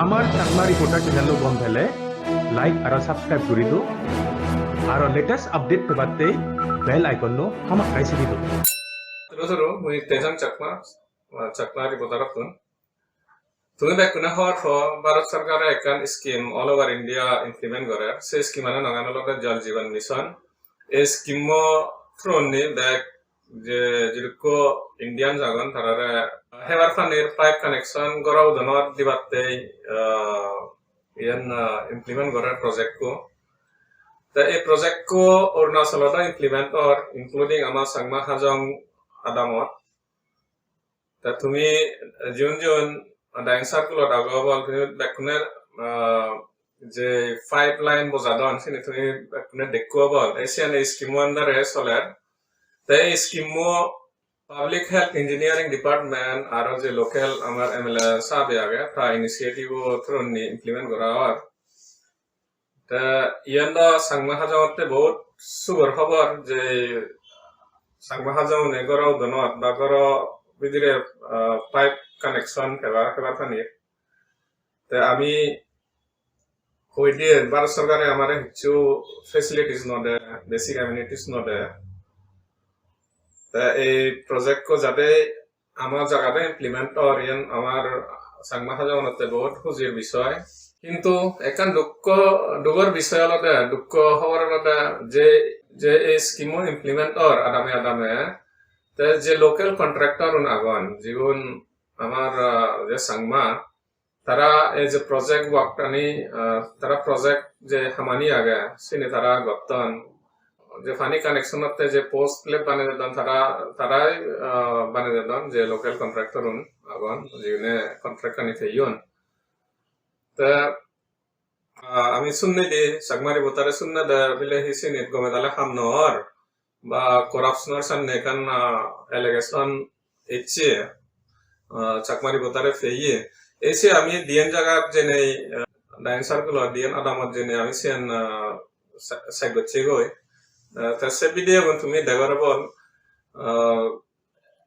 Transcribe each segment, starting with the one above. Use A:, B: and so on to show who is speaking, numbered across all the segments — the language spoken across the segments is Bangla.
A: আমার চাকমা রিপোর্টার চ্যানেল বন্ধেলে লাইক আর সাবস্ক্রাইব করে দো আর লেটেস্ট আপডেট পেবাতে বেল আইকন হামাক কাইছে দিতো
B: Terus mui tejang cakma reporter pun. Tumi bekuna hot ho Bharat Sarkar ekan scheme all over India implement gore. Se scheme ana nangano loga Jal Jeevan Mission. E scheme mo through ni back je jirko Indian jagan tarare hebar panir pipe connection gorau donor dibatte yan implement gore project ko. The a project ko Arunachaloda implement or including ama Sangma Hajong Adamot. তা তুমি জুন ডাইং সার্কুলত আগবল তুমি বেকুনে যে পাইপলাইন বজাদন সিনি তুমি বেকুনে দেখুবল এশিয়ান স্কিম আন্ডারে চলের তে স্কিমো পাবলিক হেলথ ইঞ্জিনিয়ারিং ডিপার্টমেন্ট আর যে লোকাল আমার এমএলএ সাবে আগে তা ইনিশিয়েটিভ থ্রুনি ইমপ্লিমেন্ট করা আর তা ইয়ান্ডা সাংমা হাজাওতে বহুত সুগর খবর যে সাংমা হাজাও নেগরাও দনত বা গর বিদিরে পাইপ কানেকশন হেবার পানির তে আমি কই দিয়ে ভারত সরকারে আমার কিছু ফেসিলিটিস নদে বেসিক অ্যামিনিটিস নদে তে এই প্রজেক্ট কো যাতে আমার জায়গাতে ইমপ্লিমেন্ট করিয়েন আমার সাংমা হাজাওনতে বহুত খুঁজির বিষয় কিন্তু একান দুঃখর বিষয় আলাদা দুঃখ হওয়ার আলাদা যে এই স্কিমও ইমপ্লিমেন্ট কর আদামে যে লোকাল কন্ট্রাক্টর আগন জীবন আমার যে সাংমা তারা এই যে প্রজেক্ট ওয়ার্কটানি তারা প্রজেক্ট যে হামানি আগে সিনে তারা গতন যে পানি কানেকশনতে যে পোস্ট প্লেট বানিয়ে দিতেন তারাই বানিয়ে দিতেন যে লোকাল কন্ট্রাক্টর আগন যিনি কন্ট্রাক্ট কানি থেইয়ন তা আমি শুননি দি সাগমারি বোতারে শুননা দা বিলে হিসিনি গমে দালে হামনর বা করাপশনের সামনে কান এলিগেশন এসে চাকমারি বোতারে ফেইয়ে এসে আমি দিয়েন জায়গা জেনে ডাইন সার্কুল দিয়েন আদামত জেনে আমি সেন সাইগচ্ছে গই তা সে বিদিয়ে তুমি দেগার বল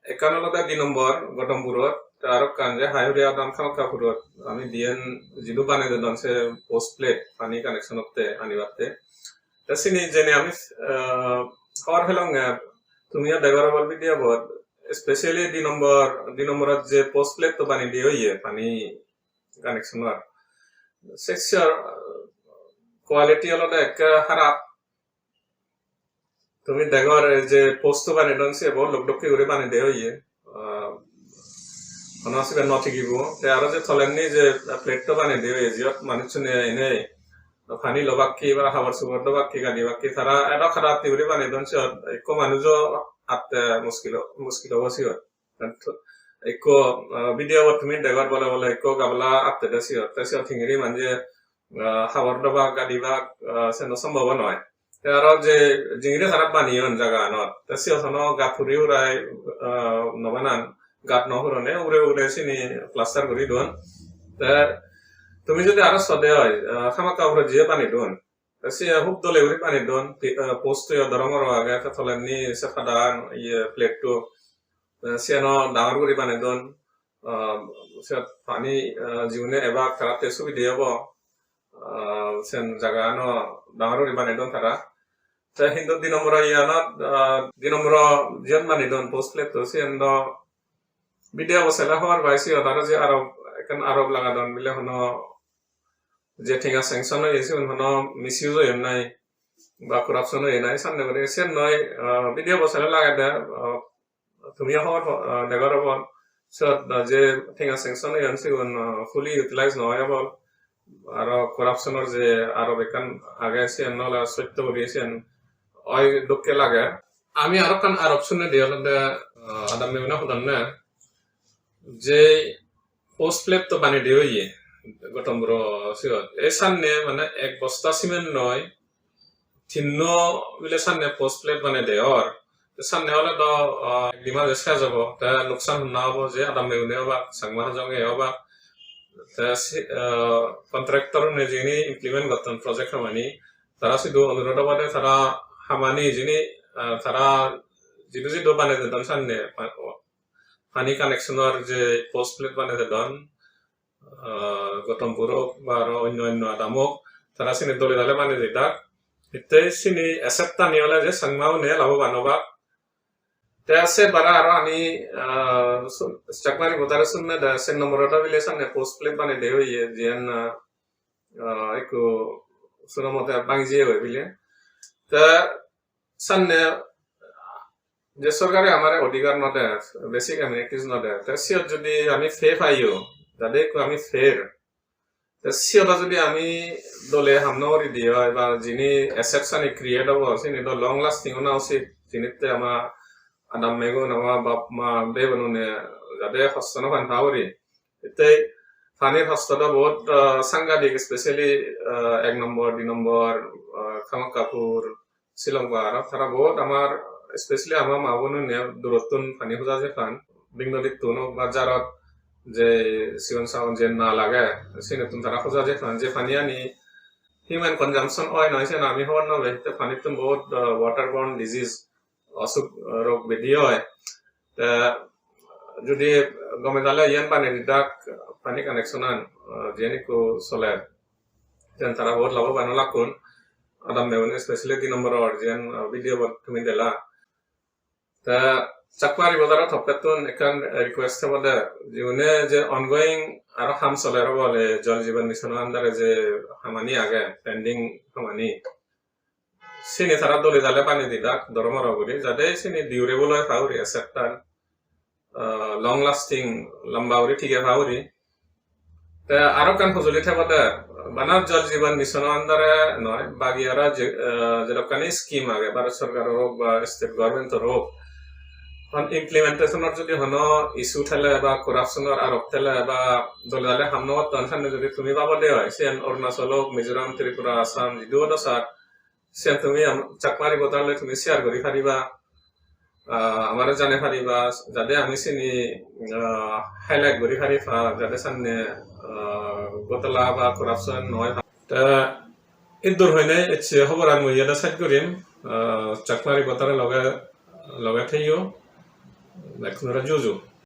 B: একানলতা 2 নম্বর গটমপুরত আর কান যে হাইওয়ে আদাম খামকাপুরত আমি দিয়েন জিদু বানাই দেন সে পোস্ট প্লেট পানি কানেকশনতে আনিবাতে তা সিনি জেনে আমি और हेलोंग तुम्ही देगार बल भी दिया बहुत स्पेशली 2 नंबर जे पोस्ट प्लेट तो पानी दियो ये पानी कनेक्शन वार सेक्सर क्वालिटी अलग एक खराब तुम्ही देगार जे पोस्ट तो पानी डन से बहुत लोग के उरे पानी दियो ये अनासिबे नथि गिबो ते आरो जे थलेननि जे प्लेट तो पानी दियो ये जियत मानुसने इने পানি লবাকি বা খাবার সুগর লবাকি গানি বাকি তারা এটা খারাপ তিবরি পানি দনছে একো মানুষ আতে মুশকিল অবশ্যই একো ভিডিও তুমি দেগার বলে একো গাবলা আতে দেশি তেসি থিংরি মানে খাবার লবা গাড়ি বা সেন সম্ভব নয় আর যে জিংরে খারাপ বানিয়ন জায়গা নত তেসি অসনো গাথুরি উড়াই নবানান গাত নহরনে উড়ে সিনি প্লাস্টার করি দন তুমি যদি আরো সদে হয় খামাকা উপরে যে পানি দন সে হুব দলে উড়ি পানি দন পোস্ট দরমর আগে থলেনি সে ফাদান ইয়ে প্লেট টু সে ডাঙর করে পানি দন সে পানি জীবনে এবার খারাপতে সুবিধা হব সেন জায়গা ডাঙর করে পানি দন তারা হিন্দু 2 নম্বর ইয়ানত 2 নম্বর জিয়ান পানি দন পোস্ট প্লেট তো সে ভিডিও বসেলা হওয়ার বাইসি তারা যে আরব এখন আরব লাগা দন মিলে হনো যে ঠিকা স্যাংশন হয়েছে হনো মিসইউজ হয়ে নাই বা করাপশন হয়ে নাই সামনে করে সে নয় ভিডিও বসালে লাগা দে তুমি হওয়ার দেগার বল যে ঠিকা স্যাংশন হয়েছে ফুলি ইউটিলাইজ নহয় বল আর করাপশনের যে আরব এখান আগে আছে নলা সত্য করিয়েছে ওই দুঃখে লাগে আমি আরো কান আরব শুনে দিয়ে আদাম মেমনা হতাম না যে পোস্ট প্লেট তো বানিয়ে দিয়ে ইয়ে গতম্বর সিগত এই সামনে মানে 1 বস্তা সিমেন্ট নয় 3 বিলে সামনে পোস্ট প্লেট বানিয়ে দেয় আর সামনে হলে তো একদিমা শেষ যাব তা লোকসান না হবো যে আদাম মেমনে হবা সাংমা জঙ্গে হবা কন্ট্রাক্টর যিনি ইমপ্লিমেন্ট করতেন প্রজেক্ট হামানি তারা শুধু অনুরোধ বাদে তারা হামানি যিনি তারা যিদু বানিয়ে দিতেন সামনে পানি কানেকশনের যে পোস্ট প্লেট বানিয়ে দেন গৌতম পুরক বা আরো অন্য অন্য আদামক তারা সিনি দলে দলে মানে দিতা ইতে সিনি এসেপ্তা নিয়লে যে সংমাও নে লাভবান হবা তে আছে বারা আরো আমি চাকমারি বোতারে শুননে দা সেন নম্বরটা বিলে সামনে পোস্ট প্লে মানে দে হইয়ে যেন একটু শুনো মতে বাংজিয়ে হয়ে বিলে তা সামনে যে সরকারে আমার অধিকার নদে বেসিক অ্যামিনিটিস নদে তা সিও যদি আমি ফে পাইও যাদের আমি ফের তা সিওটা যদি আমি দলে হামনাওয়ারি দিয়ে হয় বা যিনি অ্যাসেটস আনি ক্রিয়েট হবো সিনি তো লং লাস্টিং না উচিত যিনিতে আমার আদাম মেগুন আমার বাপ মা বে বনুনে যাতে হস্তন ফান ভাবরি এতে ফানির হস্তটা বহুত সাংঘাতিক স্পেশালি 1 নম্বর 2 নম্বর খামক কাপুর শ্রীলঙ্কা আর তারা বহুত আমার স্পেশালি আমার মা বোন দূরত্বন ফানি খোঁজা যে ফান বিংনদীপ তুন বা যারত যে সিগন সাউন যে না লাগে সিনে তুন তারা খোঁজা যে ফান যে ফানি আনি হিউম্যান কনজাম্পশন হয় নয় সে আমি হওয়ার না বেহতে ফানি তুন বহুত ওয়াটার বর্ন ডিজিজ অসুখ রোগ ব্যাধি হয় তা যদি গমে তাহলে ইয়ান পানি ডাক পানি কানেকশন আন যেনিকো চলে যেন তারা বহুত লাভবান লাগুন আদাম মেগুন স্পেশালি 2 নম্বর যেন ভিডিও তুমি দিলা তা চাকমারি বজাৰত হপ্তাহতোন এখন রিকোয়েস্ট বলে জীবনে যে অনগোয়িং আর হাম চলে বলে জল জীবন মিশন আন্ডারে যে হামানি আগে পেন্ডিং হামানি সিনি তারা দলে জালে পানি দিদাক দরমর করি যাতে সিনি ডিউরেবল হয় ফাউরি এসেপ্টার লং লাস্টিং লম্বাউরি ঠিকে ফাউরি তা আরো কান ফজলি থাকতে বানার জল জীবন মিশন আন্ডারে নয় বাগিয়ারা যেরকম স্কিম আগে ভারত সরকার হোক বা স্টেট গভর্নমেন্টের হোক ইমপ্লিমেন্টেশনের যদি হন ইস্যু ঠেলে বা করাপশনের আরোপ ঠেলে বা দলে দলে হামনাওয়ার তনসানে যদি তুমি বাবদে হয় সেন অরুণাচল হোক মিজোরাম ত্রিপুরা আসাম যদিও দশার সে তুমি চাকমারি বতালে তুমি শেয়ার করি পারিবা আমার জানে পারিবা যাতে আমি চিনি হাইলাইট করি পারিবা যাতে সামনে গোতলা বা করাপশন নয় তা ইন্দুর হয় নাই খবর আমি ইয়াদা সাইড করিম চাকমারি বতারে লগে লগে থাইও এখন জুজু